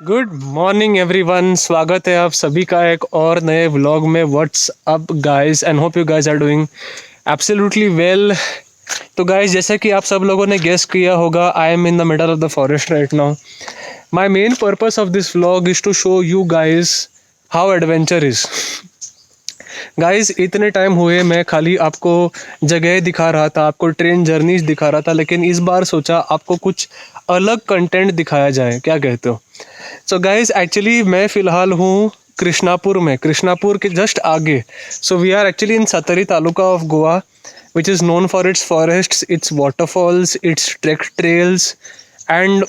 Good morning everyone, स्वागत है आप सभी का एक और नए व्लॉग में। What's up guys and hope you guys are doing absolutely well. तो गाइस, जैसे कि आप सब लोगों ने गेस किया होगा, I am in the middle of the forest right now. My main purpose of this vlog is to show you guys how adventure is. Guys, इतने टाइम हुए मैं खाली आपको जगह दिखा रहा था, आपको ट्रेन जर्नीज दिखा रहा था, लेकिन इस बार सोचा आपको कुछ अलग कंटेंट दिखाया जाए। क्या कहते हो? सो गाइज, एक्चुअली मैं फ़िलहाल हूँ कृष्णापुर में, कृष्णापुर के जस्ट आगे। So we are actually in Sattari taluka of Goa, which is known for its forests, its waterfalls, its trek trails and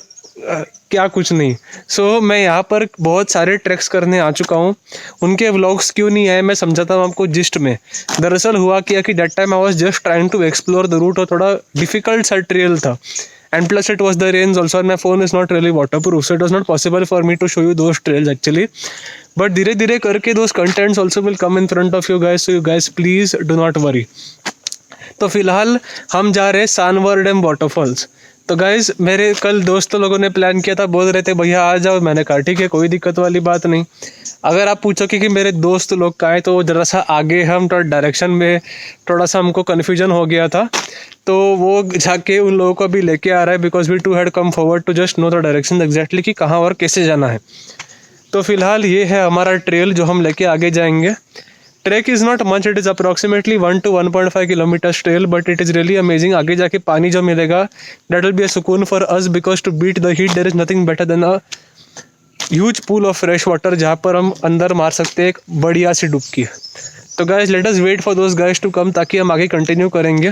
क्या कुछ नहीं। सो मैं यहाँ पर बहुत सारे ट्रैक्स करने आ चुका हूँ। उनके व्लॉग्स क्यों नहीं आए मैं समझाता हूँ आपको जिस्ट में। दरअसल हुआ क्या कि that time I was just trying to explore the route, और थोड़ा डिफिकल्ट सा ट्रेल था, and plus it was the rains also, and my phone is not really waterproof, so it was not possible for me to show you those trails actually. But धीरे धीरे करके those contents also will come in front of you guys, so you guys please do not worry. तो फिलहाल हम जा रहे हैं सानवर dam waterfalls. तो गाइज, मेरे कल दोस्तों लोगों ने प्लान किया था, बोल रहे थे भैया आ जाओ। मैंने कहा ठीक है, कोई दिक्कत वाली बात नहीं। अगर आप पूछोगे कि मेरे दोस्त लोग कहाँ हैं, तो जरा सा आगे हम थोड़ा डायरेक्शन में थोड़ा सा हमको कन्फ्यूजन हो गया था, तो वो जाके उन लोगों को भी लेके आ रहा है, because we too had come forward to just know the direction exactly कि कहाँ और कैसे जाना है। तो फिलहाल ये है हमारा ट्रेल जो हम लेके आगे जाएंगे। Track is not much, it is approximately 1 to 1.5 kilometres trail, but it is really amazing. आगे जाके पानी जो मिलेगा, दैट विल बी अ सुकून for us, because to beat the heat there is nothing better than a huge pool of fresh water, जहाँ पर हम अंदर मार सकते हैं एक बढ़िया सी डुबकी। तो guys, let us wait for those guys to come, ताकि हम आगे कंटिन्यू करेंगे।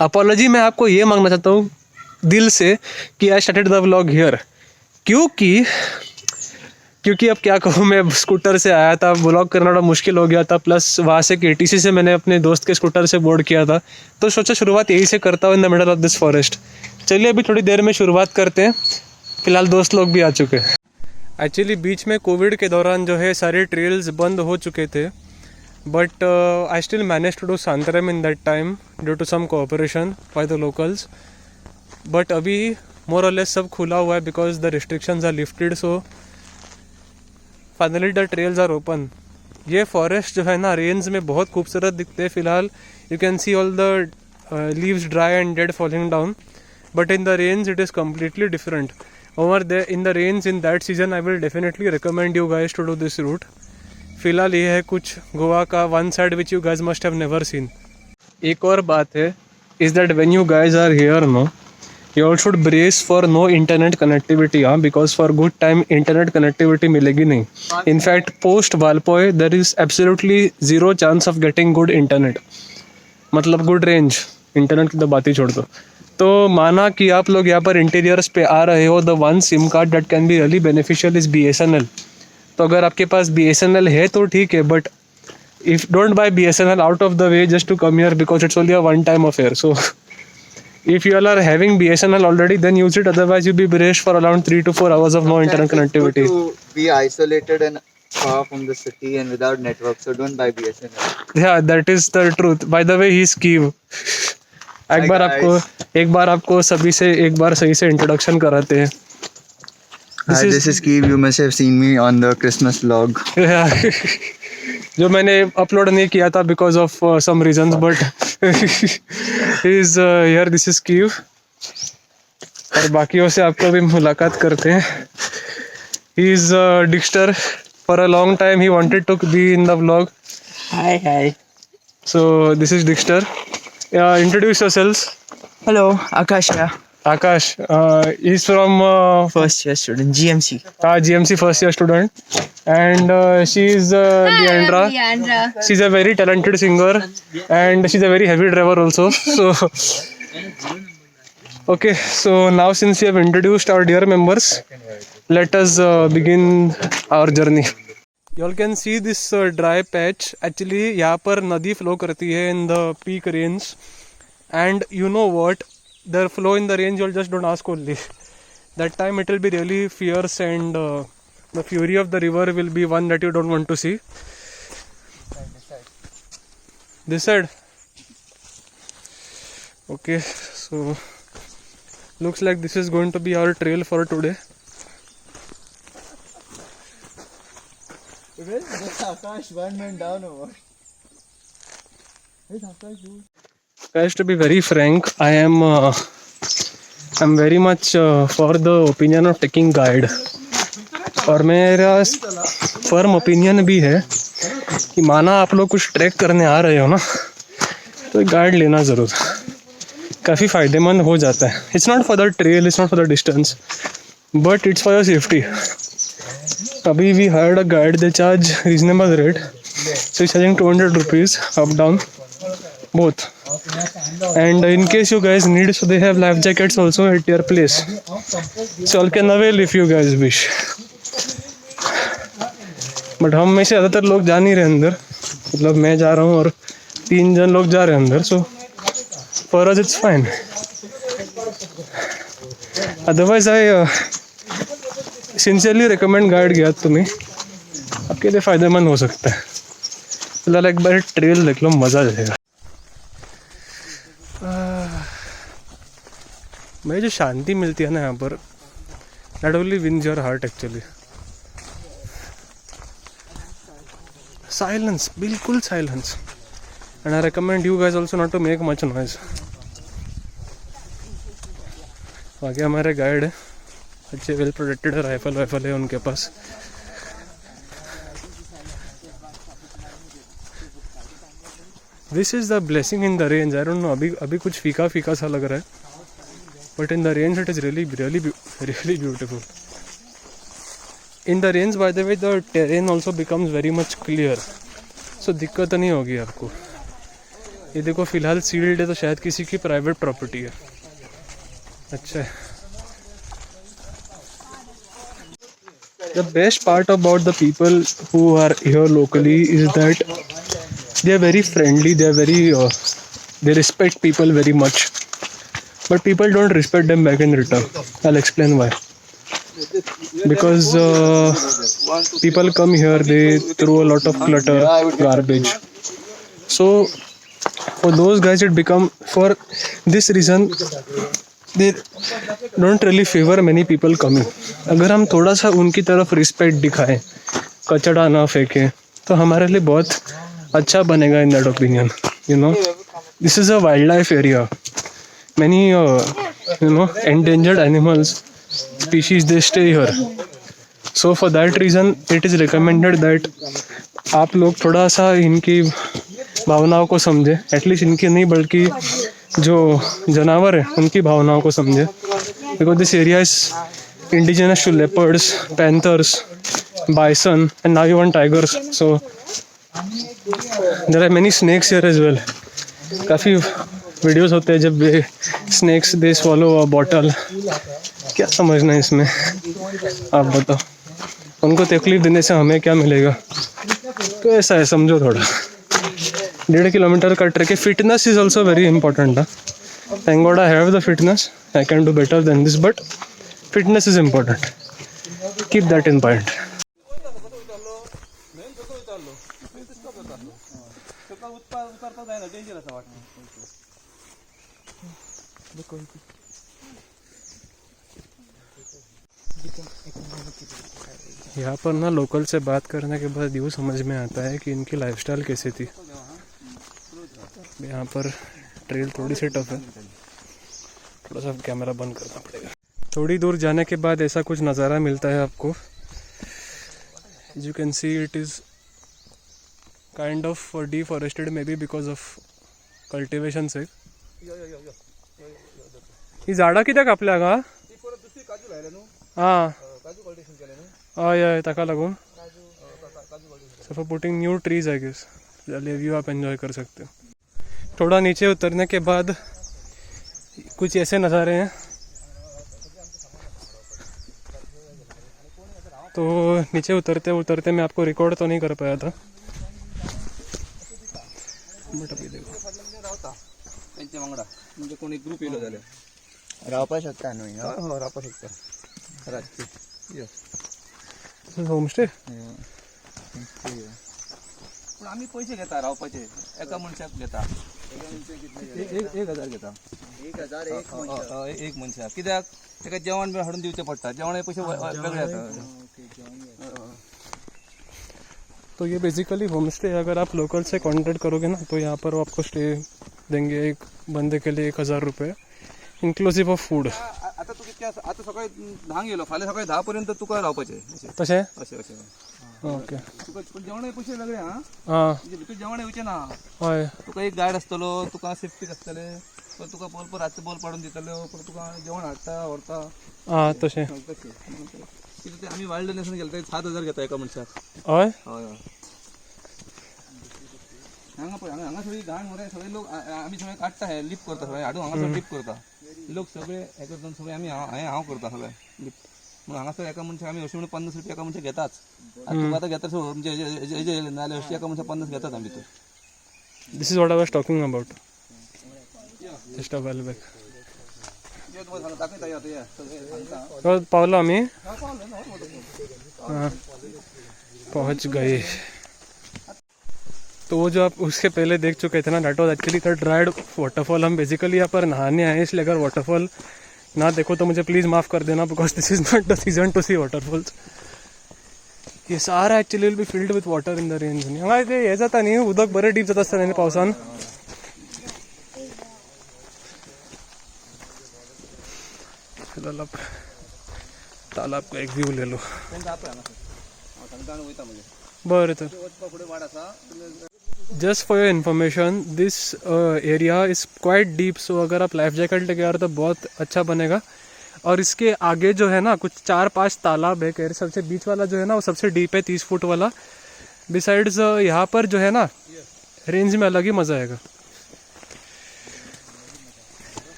अपॉलॉजी मैं आपको ये मांगना चाहता हूँ दिल से कि I started the vlog here, क्योंकि अब क्या कहूँ, मैं स्कूटर से आया था, व्लॉग करना थोड़ा मुश्किल हो गया था, प्लस वहाँ से केटीसी से मैंने अपने दोस्त के स्कूटर से बोर्ड किया था, तो सोचा शुरुआत यही से करता हूँ इन the middle of this forest. चलिए अभी थोड़ी देर में शुरुआत करते हैं। फिलहाल दोस्त लोग भी आ चुके हैं। एक्चुअली बीच में कोविड के दौरान जो है सारे ट्रेल्स बंद हो चुके थे, but I still manage to do something in that time due to some cooperation by the locals. But अभी मोर और लेस सब खुला हुआ है, because the restrictions are lifted, so finally the trails are open. ये forest जो है ना, रेंज में बहुत खूबसूरत दिखते हैं। फिलहाल you can see all the leaves dry and dead falling down, but in the range it is completely different. Over the in the range in that season I will definitely recommend you guys to do this route. फिलहाल ये है कुछ गोवा का one side which you guys must have never seen. एक और बात है is that when you guys are here know, you all should brace for no internet connectivity, because for good time internet connectivity मिलेगी नहीं। In fact post Valpoy there is absolutely zero chance of getting good internet, मतलब good range। Internet की तो बात ही छोड़ दो। तो माना कि आप लोग यहाँ पर इंटीरियर्स पे आ रहे हो, the one SIM card that can be really beneficial is BSNL। तो अगर आपके पास BSNL है तो ठीक है, but if don't buy BSNL out of the way just to come here, because it's only a one time affair. So if you all are having BSNL already, then use it. Otherwise, you'll be braced for around 3 to 4 hours of no internet connectivity. To be isolated and far from the city and without network, so don't buy BSNL. Yeah, that is the truth. By the way, he's Kev. एक बार आपको सभी से एक बार सही से introduction कराते हैं। Hi, this is Kev. You must have seen me on the Christmas vlog. जो मैंने अपलोड नहीं किया था because of some reasons, but is here. This is Kiev, और बाकियों से आपको भी मुलाकात करते हैं। He is Dexter. For a long time he wanted to be in the vlog. Hi. So this is Dexter. Introduce yourselves. Hello, Akash here. Akash, he's from First year student, GMC. GMC first year student, and she is Leandra. Leandra. She's a very talented singer, and she's a very heavy driver also. So, okay. So now since we have introduced our dear members, let us begin our journey. You all can see this dry patch. Actually, यहाँ पर नदी flow करती है in the peak rains, and you know what? The flow in the range, you'll just don't ask only. That time it will be really fierce, and the fury of the river will be one that you don't want to see. This side. Okay, so looks like this is going to be our trail for today. Akash, one man down or what? Guys, to be very frank, I'm very much for the opinion of taking guide. और मेरा firm opinion भी है कि माना आप लोग कुछ track करने आ रहे हो ना, तो गाइड लेना ज़रूर, काफ़ी फ़ायदेमंद हो जाता है. It's not for the trail, it's not for the distance, but it's for your safety. अभी we hired a guide, they charge reasonable rate, so it's charging 200 rupees up down both. And in case you guys need, so they have life jackets also at your place, so you can avail if you guys wish. But हम में से ज़्यादातर लोग जा नहीं रहे अंदर, मतलब मैं जा रहा हूँ और 3 जन लोग जा रहे हैं अंदर, so for us it's fine. Otherwise I sincerely recommend guide गया तुम्हें, आपके लिए फ़ायदेमंद हो सकता है. फिलहाल एक बार ट्रेल देख लो, मज़ा आ जाएगा. भाई जो शांति मिलती है ना यहाँ पर, that only wins your heart actually. Silence, बिल्कुल silence. And I recommend you guys also not to make much noise. बाकी हमारे गाइड है, अच्छे वेल प्रोटेक्टेड है, राइफल है उनके पास. This is the blessing in the range. I don't know, अभी कुछ फीका सा लग रहा है, but in the range it is really beautiful. In the range by the way the terrain also becomes very much clear, so दिक्कत नहीं होगी आपको. ये देखो फिलहाल सील्ड है, तो शायद किसी की प्राइवेट प्रॉपर्टी है. अच्छा है. The best part about the people who are here locally is that they are very friendly, they are very they respect people very much, but people don't respect them back in return. I'll explain why. Because people come here, they throw a lot of clutter, garbage. So for those guys it become, for this reason they don't really favor many people coming. अगर हम थोड़ा सा उनकी तरफ respect दिखाएं, कचड़ा ना फेंकें, तो हमारे लिए बहुत अच्छा बनेगा. In that opinion, you know, this is a wild life area. Many endangered animals, species, they stay here. So for that reason it is recommended that आप लोग थोड़ा सा इनकी भावनाओं को समझें. एटलीस्ट इनकी नहीं, बल्कि जो जानवर है उनकी भावनाओं को समझे. Because this area is indigenous to leopards, panthers, bison and now even tigers. So there are many snakes here as well. काफ़ी वीडियोस होते हैं जब snakes they swallow a bottle. क्या समझना है इसमें, आप बताओ. उनको तकलीफ देने से हमें क्या मिलेगा? तो ऐसा है, समझो थोड़ा. 1.5 किलोमीटर का ट्रैक है. Fitness is also very important. Thank God I have the fitness, I can do better than this, but fitness is important. Keep that in mind. यहाँ पर ना लोकल से बात करने के बाद यूँ समझ में आता है कि इनकी लाइफस्टाइल कैसी थी. यहाँ पर ट्रेल थोड़ी सी टफ है, थोड़ा सा कैमरा बंद करना पड़ेगा. थोड़ी दूर जाने के बाद ऐसा कुछ नज़ारा मिलता है आपको. You can see it is kind of deforested, maybe because of cultivation से. ही झाडां कित्याक कापल्या हांगा? हां हय हय, ताका लागून. So for putting new trees I guess. चलिए व्यू आप एंजॉय कर सकते हो. थोड़ा नीचे उतरने के बाद कुछ ऐसे नज़ारे हैं. तो नीचे उतरते उतरते मैं आपको रिकॉर्ड तो नहीं कर पाया था, बट अभी देखो म्हणजे कोणी ग्रुप येलो जाल्यार रावपा शकता न्हू हिंगा? हय रावपा शकता रातची. होमस्टे. पूण आमी पयशे घेता रावपाचे, एका मनशाक घेता 1,000 घेता. 1,000 एक मनशाक. कित्याक ताका जेवण बी हाडून दिवचें पडटा. जेवणाचे पयशे वेगळे येता. तो ये बेसिकली होम स्टे, अगर आप लोकल से कॉन्टैक्ट करोगे ना तो यहाँ पर वो आपको स्टे देंगे एक बंदे के लिए 1000 रुपये इन्क्लुसिव ऑफ फूड. आता तू कितक्या आता सकाळी 10 गेलो फाल्यां सकाळी 10 पर्यंत तुका रावपाचें अशें तशें अशें अशें ओके. तुका जेवणाचे पयशे वेगळे हा हां म्हणजे भितर जेवण येवचें ना. हय तुका एक गायड आसतलो, तुका सेफ्टीक आसतले, पण तुका बॉल रातचे बॉल पाडून दितलो, पण तुका जेवण हाडटा व्हरता हां तशें कितें ते आमी वायल्ड डॅस्टिनेशन गेले ते 7000 घेता एका मनशाक. हय हय हय हांगा पळय हांगा सगळी घाण मरे सगळे लोक आमी सगळे काडटा हे लिफ्ट करता सगळे हाडून हांगासर लिफ्ट करता लोक सगळे हे करता सगळे आमी हांव करता सगळे लिफ्ट म्हणून हांगासर एका मनशाक आमी अशें म्हणून 50 रुपया एका मनशाक घेताच. तुका आतां घेता सोड म्हणजे हेजे नाल्यार अशें एका मनशाक 50 घेतात आमी भितर. This is what I was talking about just a well back. जे तुम्हाला सांगता दाखयता या ते सगळे सांगता पावलो आम्ही पहुंच गए. तो वो जो आप उसके पहले देख चुके थे ना, that was actually the dried waterfall. हम बेसिकली यहाँ पर नहाने आए, इसलिए अगर वाटरफॉल ना देखो तो मुझे प्लीज़ माफ़ कर देना, because this is not the season to see waterfalls. ये सारा actually will be filled with water in the rains. हांगा ते हे जाता न्ही, उदक बरें डीप जाता आसता न्ही पावसान. फिलहाल आप तालाब का एक व्यू ले लो. बरं तर पुढे वाड आसा. Just for your information this area is quite deep, so अगर आप लाइफ जैकेट लेके आ रहे हो तो बहुत अच्छा बनेगा. और इसके आगे जो है ना कुछ 4-5 तालाब है. कह सबसे बीच वाला जो है ना वो सबसे डीप है, 30 फुट वाला. बिसाइड्स यहाँ पर जो है ना रेंज में अलग ही मज़ा आएगा.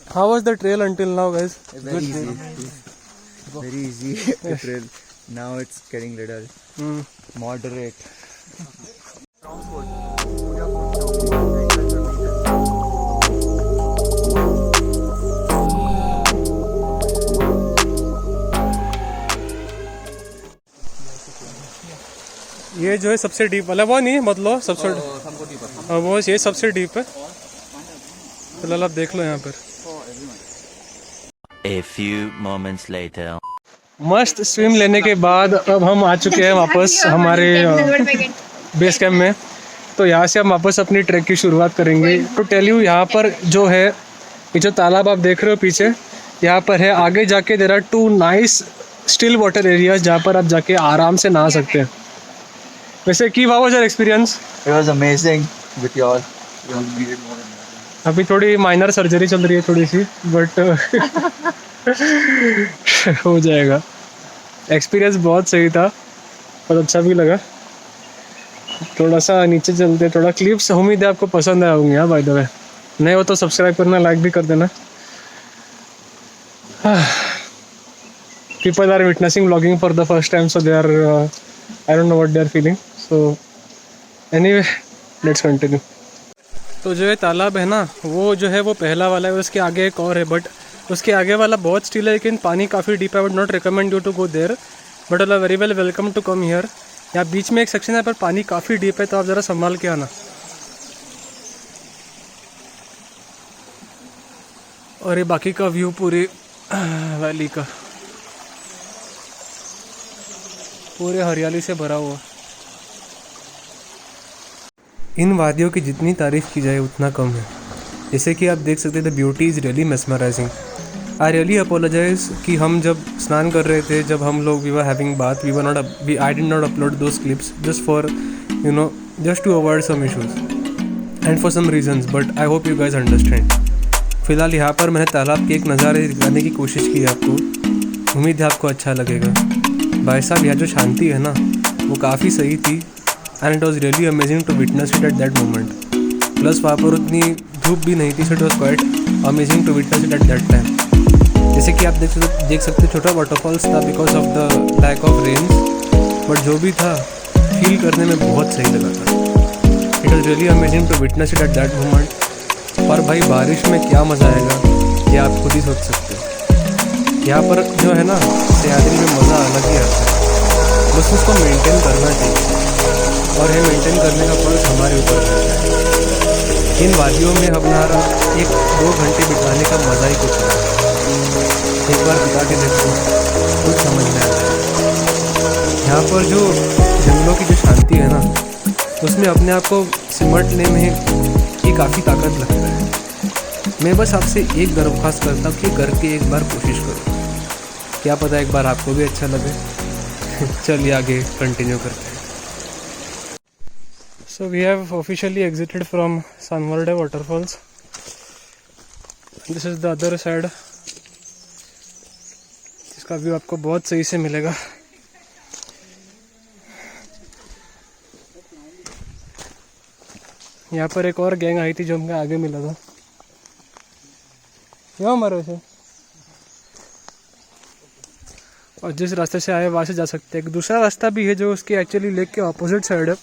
How was the trail until now, guys? Very easy. Very easy trail. Now it's getting little moderate. ये जो है सबसे डीप वाला वो नहीं मतलब सबसे हमको डी पर वो ये सबसे डीप है. फिलहाल आप देख लो यहाँ पर. A few moments later. मस्त स्विम लेने के बाद अब हम आ चुके हैं वापस हमारे बेस कैंप में. तो यहाँ से हम वापस अपनी ट्रैक की शुरुआत करेंगे. तो टेल यू यहाँ पर जो है ये जो तालाब आप देख रहे हो पीछे, यहाँ पर है. आगे जाके there are 2 nice still water areas जहाँ पर आप जाके आराम से नहा सकते हैं. वैसे की was your experience? It was amazing with y'all. अभी थोड़ी माइनर सर्जरी चल रही है थोड़ी सी, बट हो जाएगा. एक्सपीरियंस बहुत सही था और अच्छा भी लगा. थोड़ा सा नीचे चलते, थोड़ा क्लिप्स उम्मीद है आपको पसंद आए होंगे. हाँ बाय द वे, नहीं हो तो सब्सक्राइब करना, लाइक भी कर देना. People are witnessing vlogging for the first time, so they are I don't know what they are feeling. So anyway let's continue. तो जो है तालाब है ना वो जो है वो पहला वाला है, उसके आगे एक और है, बट उसके आगे वाला बहुत स्टिल है लेकिन पानी काफ़ी डीप है. I would not recommend you to go there, but all very well welcome to come here. यहाँ बीच में एक सेक्शन है पर पानी काफ़ी डीप है, तो आप ज़रा संभाल के आना. और ये बाकी का व्यू पूरी वैली का पूरे हरियाली से भरा हुआ. इन वादियों की जितनी तारीफ़ की जाए उतना कम है. जैसे कि आप देख सकते थे, the beauty is really mesmerising. I really apologise कि हम जब स्नान कर रहे थे, जब हम लोग we were having bath, we were not I did not upload those clips just for you know just to avoid some issues and for some reasons, but I hope you guys understand. फ़िलहाल यहाँ पर मैंने तालाब के एक नज़ारे दिखाने की कोशिश की आपको. उम्मीद है आपको अच्छा लगेगा. भाई साहब यहाँ जो शांति है ना वो काफ़ी सही थी, and it was really amazing to witness it at that moment. Plus वहाँ पर उतनी धूप भी नहीं थी, so it was quite amazing to witness it at that time. जैसे कि आप देख सकते छोटा वाटरफॉल्स था because of the lack of rains, but जो भी था फील करने में बहुत सही लगा था. It was really amazing to witness it at that moment. और भाई बारिश में क्या मज़ा आएगा ये आप खुद ही सोच सकते हो. यहाँ पर जो है ना सह्याद्री में मज़ा अलग ही आता है, बस उसको मेंटेन करना चाहिए, और ये मेंटेन करने का फर्ज हमारे ऊपर है. इन वादियों में हमारा 1-2 घंटे बिताने का मज़ा ही कुछ है. एक बार बिता के देखो, कुछ समझ में आता है। यहाँ पर जो जंगलों की जो शांति है ना, उसमें अपने आप को सिमटने में ये काफ़ी ताकत लगता है। मैं बस आपसे एक दरख्वास्त करता हूँ कि करके एक बार कोशिश करो, क्या पता एक बार आपको भी अच्छा लगे। चलिए आगे कंटिन्यू करते हैं। So we have officially exited from Sanvarde waterfalls. This is the other side, जिसका व्यू आपको बहुत सही से मिलेगा। यहाँ पर एक और गैंग आई थी जो हमको आगे मिला था। क्यों मरो से, और जिस रास्ते से आए वहाँ से जा सकते हैं। एक दूसरा रास्ता भी है जो उसके एक्चुअली लेक के ऑपोजिट साइड है,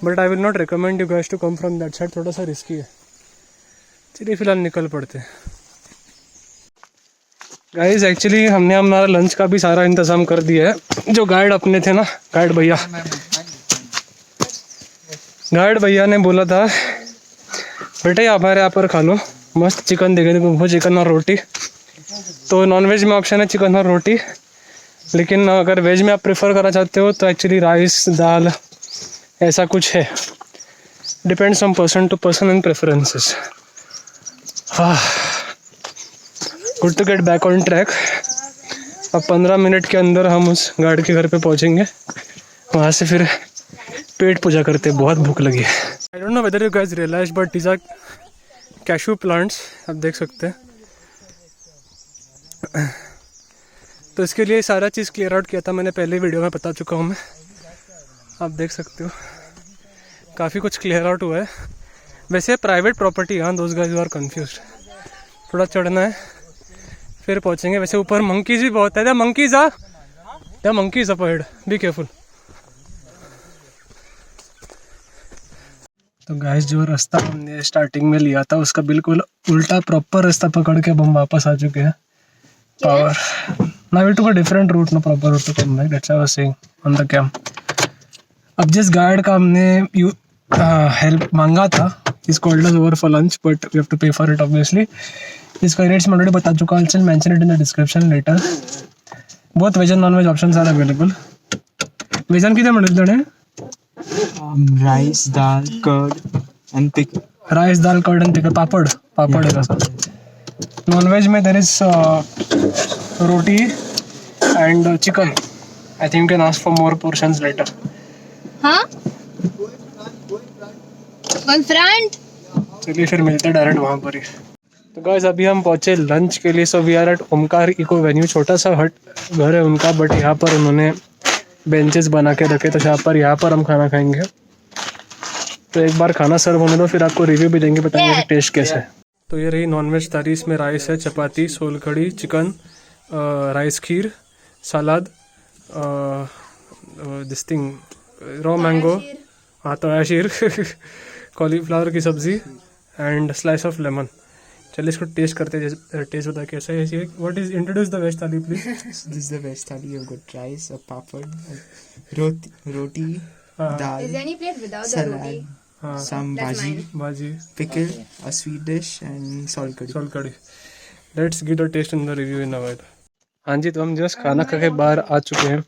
but I will not recommend you guys to come from that side, थोड़ा सा रिस्की है। चलिए फिलहाल निकल पड़ते हैं गाइस। एक्चुअली हमने हमारा लंच का भी सारा इंतज़ाम कर दिया है। जो गाइड अपने थे ना, गाइड भैया ने बोला था बेटे हमारे यहाँ पर खा लो, मस्त चिकन देंगे तुमको, चिकन और रोटी। तो नॉन वेज में ऑप्शन है चिकन और रोटी, लेकिन अगर वेज में आप प्रेफर करना चाहते हो तो एक्चुअली राइस दाल ऐसा कुछ है। Depends from person to person and preferences. हाँ, good to get back on track. अब 15 मिनट के अंदर हम उस गार्ड के घर पे पहुंचेंगे, वहाँ से फिर पेट पूजा करते। बहुत भूख लगी है। I don't know whether you guys realise but these are cashew plants, आप देख सकते हैं। तो इसके लिए सारा चीज़ क्लियर आउट किया था मैंने, पहले वीडियो में बता चुका हूँ मैं, आप देख सकते हो। काफ़ी कुछ क्लियर आउट हुआ है। वैसे प्राइवेट प्रॉपर्टी, हाँ दोस्त गाइस आर कंफ्यूज्ड। थोड़ा चढ़ना है फिर पहुँचेंगे। वैसे ऊपर मंकीज़ भी बहुत है। The monkeys up ahead, be careful. तो गाइस जो रास्ता हमने स्टार्टिंग में लिया था उसका बिल्कुल उल्टा प्रॉपर रास्ता पकड़ के अब हम वापस आ चुके हैं। Power now we took a different route, no proper route to come back, that's why I was saying on the cam. अब जिस गाइड का हमने हेल्प मांगा था, is called us over for lunch but we have to pay for it obviously. इसका rates मैं already बता चुका हूं, I will mention it in the description later. Both veg and non veg options are available. वेजन कितने मिलते हैं? Rice, dal, curd, and pickle. Rice dal curd and pickle, papad है sir. Non veg में there is roti and chicken. I think can ask for more portions later. हाँ? Front. चलिए फिर मिलते हैं डायरेक्ट वहाँ पर ही। तो गाइस अभी हम पहुँचे लंच के लिए। So we are at Omkar eco venue. छोटा सा हट घर है उनका, बट यहाँ पर उन्होंने बेंचेस बना के रखे, तो यहाँ पर हम खाना खाएंगे। तो एक बार खाना सर्व होने दो, फिर आपको रिव्यू भी देंगे, बताएंगे कि टेस्ट कैसा है। तो ये रही नॉनवेज थाली। इसमें राइस है, चपाती, सोल कड़ी, chicken, rice kheer, salad, this thing raw mango, हाँ तो आशीर कॉलीफ्लावर की सब्ज़ी एंड स्लाइस ऑफ लेमन। चलिए इसको टेस्ट करते हैं, टेस्ट होता है कैसा है। What is introduce the ways थाली please. This is the veg thali. You've got rice, a papad, roti, dal, Is there any plate without the salad, roti? some That's bhaji, mine. भाजी, pickle, a sweet dish, and salt curry. Sol kadhi. Let's give the taste in the review in a while. हाँ जी, तो हम just खाना खा के बाहर आ चुके हैं।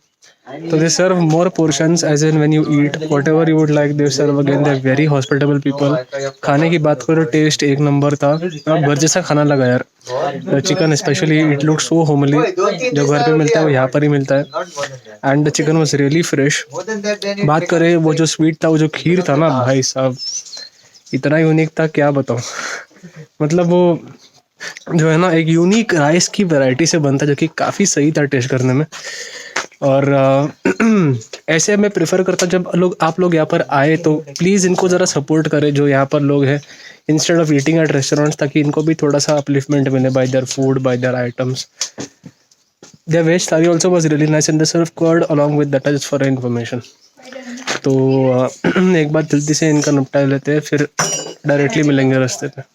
तो they serve more portions as in when you eat whatever you would like they serve again. They are very hospitable people. खाने की बात करो, टेस्ट एक नंबर था। घर जैसा खाना लगा यार। Chicken specially it look so homely. जो घर पे मिलता है वो यहाँ पर ही मिलता है। And the chicken was really fresh. बात करें वो जो स्वीट था, वो जो खीर था ना भाई साहब, इतना यूनिक था क्या बताऊँ। मतलब वो जो है ना एक यूनिक राइस की वैरायटी से बनता है, जो कि काफ़ी सही था टेस्ट करने में। और ऐसे मैं प्रेफर करता जब आप लोग यहाँ पर आए तो प्लीज़ इनको ज़रा सपोर्ट करें जो यहाँ पर लोग हैं, instead of eating at restaurants, ताकि इनको भी थोड़ा सा अपलिफ्टमेंट मिले by their food, by their items. Their veg thali also was really nice and they serve curd along with that, just for information. तो एक बार जल्दी से इनका निपटा लेते हैं, फिर डायरेक्टली मिलेंगे रास्ते पे।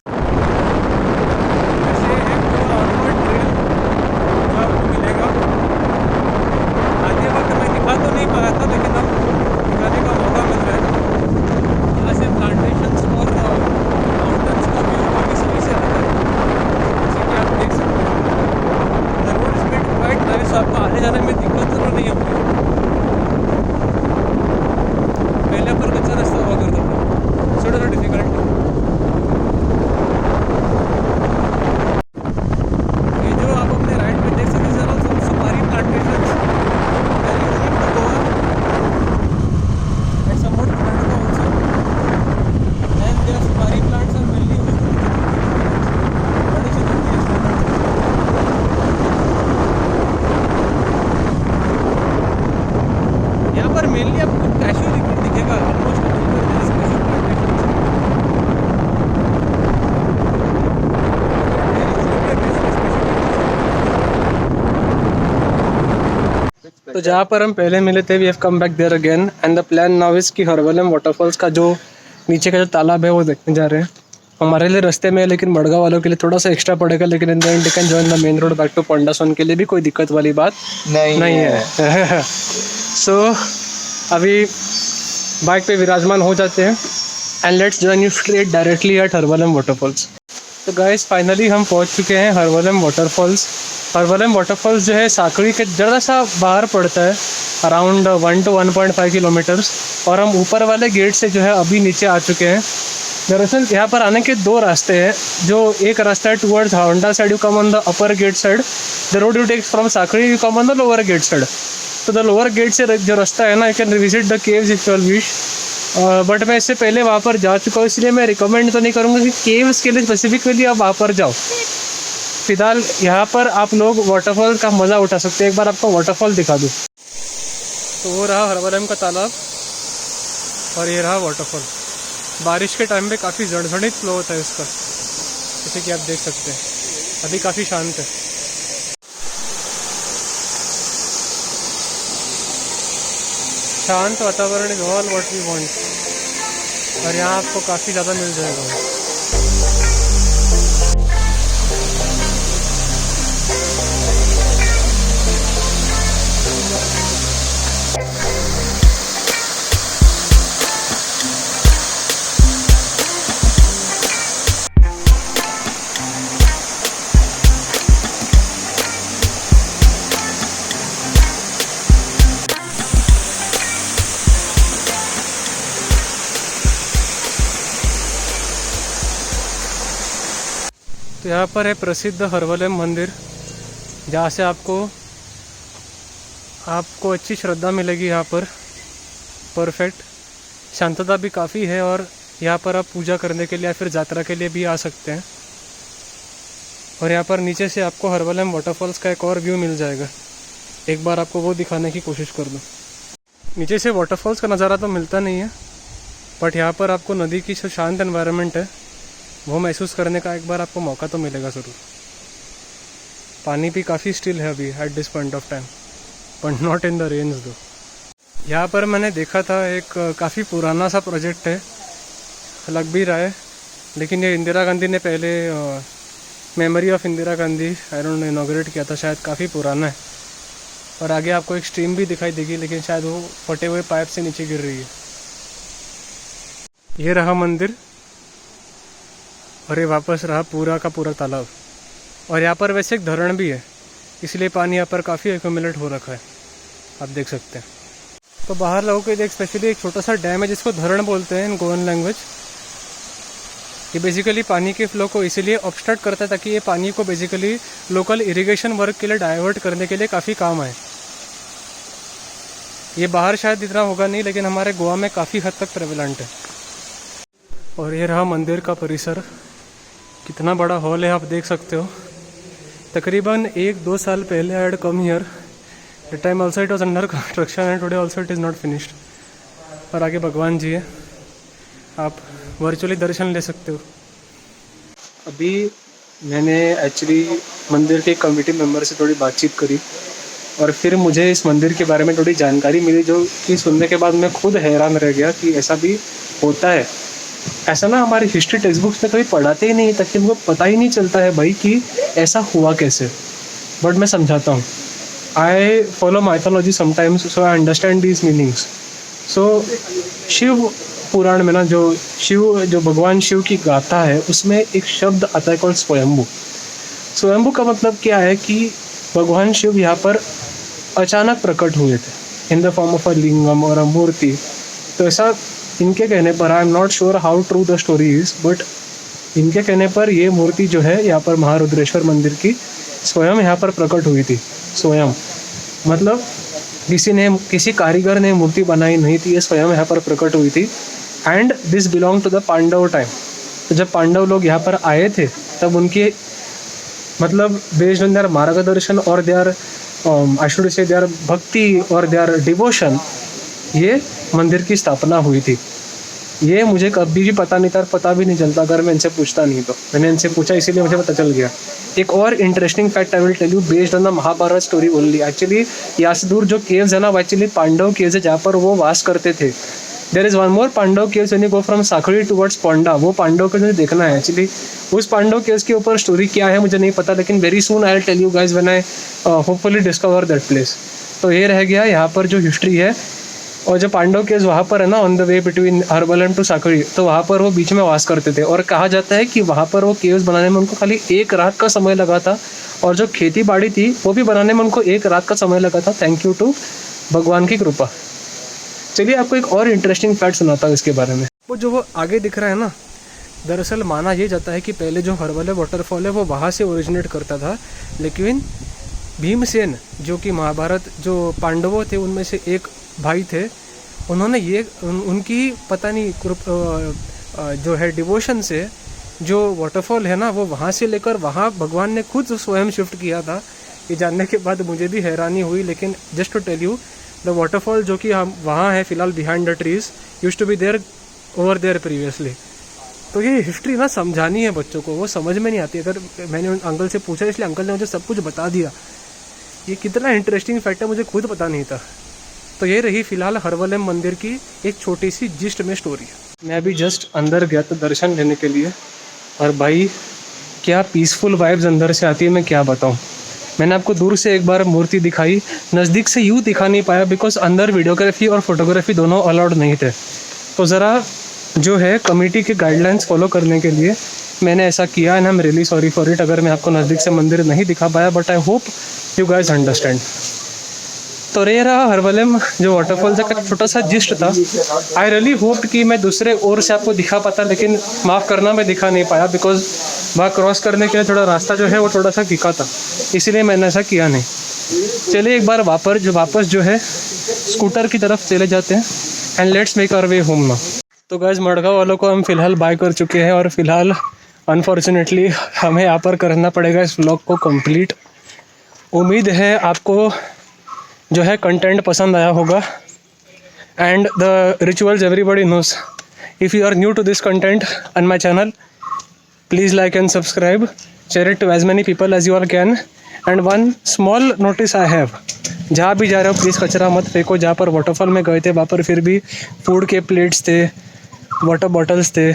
तो जहाँ पर हम पहले मिले थे we have come back there again and the plan now is कि हरवलम वाटरफॉल्स का जो नीचे का जो तालाब है वो देखने जा रहे हैं। हमारे लिए रास्ते में है, लेकिन मड़गांव वालों के लिए थोड़ा सा एक्स्ट्रा पड़ेगा, लेकिन in the end they can join the main road back to पोंडासोन के लिए भी कोई दिक्कत वाली बात नहीं है। सो अभी बाइक पे विराजमान हो जाते हैं and let's join you straight directly at Harvalem waterfalls. तो गाइस फाइनली हम पहुंच चुके हैं हरवलम वाटरफॉल्स। हरवलम वाटरफॉल्स जो है साकड़ी के ज़रा सा बाहर पड़ता है, अराउंड 1 to 1.5 किलोमीटर्स, और हम ऊपर वाले गेट से जो है अभी नीचे आ चुके हैं। दरअसल यहाँ पर आने के दो रास्ते हैं, जो एक रास्ता है towards Honda side, you come on the upper gate side, the road you take from Sakhali you come on the lower gate side. तो द लोअर गेट से जो रास्ता है ना, you can visit the caves if you wish, but मैं इससे पहले वहाँ पर जा चुका हूँ, इसलिए मैं रिकमेंड तो नहीं करूँगा कि केव्स के लिए स्पेसिफिकली आप वहाँ पर जाओ। फिलहाल यहाँ पर आप लोग वाटरफॉल का मज़ा उठा सकते हैं। एक बार आपको वाटरफॉल दिखा दूँ। तो वो रहा हरवलम का तालाब और ये रहा वाटरफॉल। बारिश के टाइम पे काफ़ी जड़जड़ित फ्लो होता है इसका, जैसे कि आप देख सकते हैं। अभी काफ़ी शांत है। शांत वातावरण is all what we want, और यहाँ आपको काफ़ी ज़्यादा मिल जाएगा। तो यहाँ पर है प्रसिद्ध हरवलम मंदिर, जहाँ से आपको अच्छी श्रद्धा मिलेगी यहाँ पर। परफेक्ट शांतता भी काफ़ी है, और यहाँ पर आप पूजा करने के लिए या फिर यात्रा के लिए भी आ सकते हैं। और यहाँ पर नीचे से आपको हरवलम वाटरफॉल्स का एक और व्यू मिल जाएगा। एक बार आपको वो दिखाने की कोशिश कर दूँ। नीचे से वाटरफॉल्स का नज़ारा तो मिलता नहीं है, बट यहाँ पर आपको नदी की जो शांत एनवायरनमेंट है वो महसूस करने का एक बार आपको मौका तो मिलेगा ज़रूर। पानी भी काफ़ी स्टिल है अभी at this point of time, but not in the range दो। यहाँ पर मैंने देखा था एक काफ़ी पुराना सा प्रोजेक्ट है, लग भी रहा है, लेकिन ये इंदिरा गांधी ने पहले memory of Indira Gandhi I don't no inaugurate किया था, शायद काफ़ी पुराना है। और आगे आपको एक स्ट्रीम भी दिखाई देगी, लेकिन शायद वो फटे हुए पाइप से नीचे गिर रही है। ये रहा मंदिर, और ये वापस रहा पूरा का पूरा तालाब। और यहाँ पर वैसे एक धरण भी है, इसलिए पानी यहाँ पर काफ़ी एक्यूमुलेट हो रखा है, आप देख सकते हैं। तो बाहर लोगों के लिए एक स्पेशली एक छोटा सा डैम है जिसको धरण बोलते हैं इन गोवन लैंग्वेज। ये बेसिकली पानी के फ्लो को इसीलिए ऑब्स्ट्रक्ट करता है ताकि ये पानी को बेसिकली लोकल इरिगेशन वर्क के लिए डाइवर्ट करने के लिए काफ़ी काम आए। ये बाहर शायद इतना होगा नहीं, लेकिन हमारे गोवा में काफ़ी हद तक प्रेवलेंट है। और ये रहा मंदिर का परिसर, कितना बड़ा हॉल है आप देख सकते हो। तकरीबन 1-2 साल पहले I had come here, the time also it was under construction and today also it is not finished. और आगे भगवान जी है, आप वर्चुअली दर्शन ले सकते हो। अभी मैंने एक्चुअली मंदिर के कमेटी मेंबर से थोड़ी बातचीत करी, और फिर मुझे इस मंदिर के बारे में थोड़ी जानकारी मिली, जो कि सुनने के बाद मैं खुद हैरान रह गया कि ऐसा भी होता है। ऐसा ना हमारी हिस्ट्री टेक्स्ट बुक्स में कभी पढ़ाते ही नहीं, ताकि हमको पता ही नहीं चलता है भाई कि ऐसा हुआ कैसे। बट मैं समझाता हूँ, I follow mythology sometimes, so I understand these meanings. So Shiv Puran में ना जो भगवान शिव की गाथा है, उसमें एक शब्द आता है कॉल्ड स्वयंभू। स्वयंभू का मतलब क्या है कि भगवान शिव यहाँ पर अचानक प्रकट हुए थे in the form of a lingam और अ मूर्ति। तो ऐसा इनके कहने पर, I am not sure how true the story is, but इनके कहने पर ये मूर्ति जो है यहाँ पर महारुद्रेश्वर मंदिर की स्वयं यहाँ पर प्रकट हुई थी। स्वयं मतलब किसी कारीगर ने मूर्ति बनाई नहीं थी, ये स्वयं यहाँ पर प्रकट हुई थी। And this belong to the Pandava time. तो जब पांडव लोग यहाँ पर आए थे, तब उनके मतलब बेस्ड ऑन देयर मार्गदर्शन और their I should say their bhakti और देयर डिवोशन, ये मंदिर की स्थापना हुई थी। ये मुझे कभी भी पता नहीं था, पता भी नहीं चलता अगर मैं इनसे पूछता नहीं तो। मैंने इनसे पूछा इसीलिए मुझे पता चल गया। एक और interesting fact I will tell you based on the Mahabharata story only. Actually यहाँ से दूर जो केव्स है ना, वो एक्चुअली पांडव केव्स है जहाँ पर वो वास करते थे। There is one more Pandav caves when you go from Sakhali towards Ponda, वो पांडव केव्स मुझे देखना है एक्चुअली। उस पांडव केव्स के ऊपर स्टोरी क्या है मुझे नहीं पता, लेकिन very soon I will tell you guys when I hopefully discover that place. तो ये रह गया यहाँ पर जो हिस्ट्री है। और जो पांडव केव्स वहाँ पर है ना, on the way between Harvalem to Sakhali, तो वहाँ पर वो बीच में वास करते थे। और कहा जाता है कि वहाँ पर वो केव्स बनाने में उनको खाली 1 रात का समय लगा था, और जो खेती बाड़ी थी वो भी बनाने में उनको 1 रात का समय लगा था। थैंक यू टू भगवान की कृपा। चलिए आपको एक और इंटरेस्टिंग फैक्ट सुनाता हूँ इसके बारे में। वो आगे दिख रहा है ना, दरअसल माना ये जाता है कि पहले जो हर्बल वाटरफॉल है वो वहाँ से ओरिजिनेट करता था, लेकिन भीमसेन जो कि महाभारत जो पांडवों थे उनमें से एक भाई थे, उन्होंने ये उनकी पता नहीं जो है डिवोशन से जो वाटरफॉल है ना वो वहाँ से लेकर वहाँ भगवान ने खुद स्वयं शिफ्ट किया था। ये जानने के बाद मुझे भी हैरानी हुई, लेकिन just to tell you the waterfall जो कि हम वहाँ है फिलहाल behind the trees used to be there over there previously. तो ये हिस्ट्री ना समझानी है बच्चों को, वो समझ में नहीं आती। अगर मैंने अंकल से पूछा इसलिए अंकल ने मुझे सब कुछ बता दिया। ये कितना इंटरेस्टिंग फैक्ट है मुझे खुद पता नहीं था। तो ये रही फिलहाल हर्बलम मंदिर की एक छोटी सी जिस्ट में स्टोरी। मैं अभी जस्ट अंदर गया था दर्शन लेने के लिए, और भाई क्या पीसफुल वाइब्स अंदर से आती है, मैं क्या बताऊँ। मैंने आपको दूर से एक बार मूर्ति दिखाई, नज़दीक से यूँ दिखा नहीं पाया बिकॉज अंदर वीडियोग्राफी और फोटोग्राफी दोनों अलाउड नहीं थे। तो ज़रा जो है कमेटी के गाइडलाइंस फॉलो करने के लिए मैंने ऐसा किया, and I am really sorry for it अगर मैं आपको नज़दीक से मंदिर नहीं दिखा पाया, but I hope you guys understand. तो ये रहा हर्बलम जो वाटरफॉल का छोटा सा जिस्ट था। आई रियली होप कि मैं दूसरे ओर से आपको दिखा पाता, लेकिन माफ़ करना मैं दिखा नहीं पाया बिकॉज वहाँ क्रॉस करने के लिए थोड़ा रास्ता जो है वो थोड़ा सा फीका था, इसीलिए मैंने ऐसा किया नहीं। चलिए एक बार वापस जो है स्कूटर की तरफ चले जाते हैं, and let's make our way home now. तो गाइस मड़गांव वालों को हम फ़िलहाल बाय कर चुके हैं, और फिलहाल अनफॉर्चुनेटली हमें यहाँ पर करना पड़ेगा इस व्लॉग को कंप्लीट। उम्मीद है आपको जो है कंटेंट पसंद आया होगा, and the rituals everybody knows. If you are new to this content on my channel, please like and subscribe, share it to as many people as you all can. And one small notice I have, जहाँ भी जा रहे हो please कचरा मत फेंको। जहाँ पर वाटरफॉल में गए थे वहाँ पर फिर भी फूड के प्लेट्स थे, वाटर बॉटल्स थे।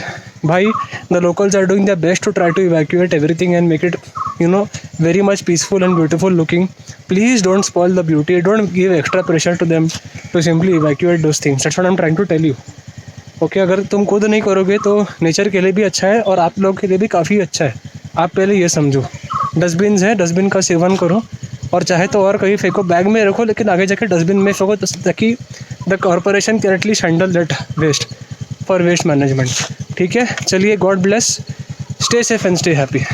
भाई the locals are doing the best to try to evacuate everything and make it very much peaceful and beautiful looking. Please don't spoil the beauty, don't give extra pressure to them to simply evacuate those things. That's what I'm trying to tell you. Okay अगर तुम खुद नहीं करोगे तो nature के लिए भी अच्छा है और आप लोग के लिए भी काफ़ी अच्छा है। आप पहले ये समझो, डस्टबिन्स है, डस्टबिन का सेवन करो, और चाहे तो और कहीं फेंको, बैग में रखो लेकिन आगे जाके डस्टबिन में फेंको, ताकि the corporation can at least handle that waste for waste management. ठीक है, चलिए, God bless, stay safe and stay happy.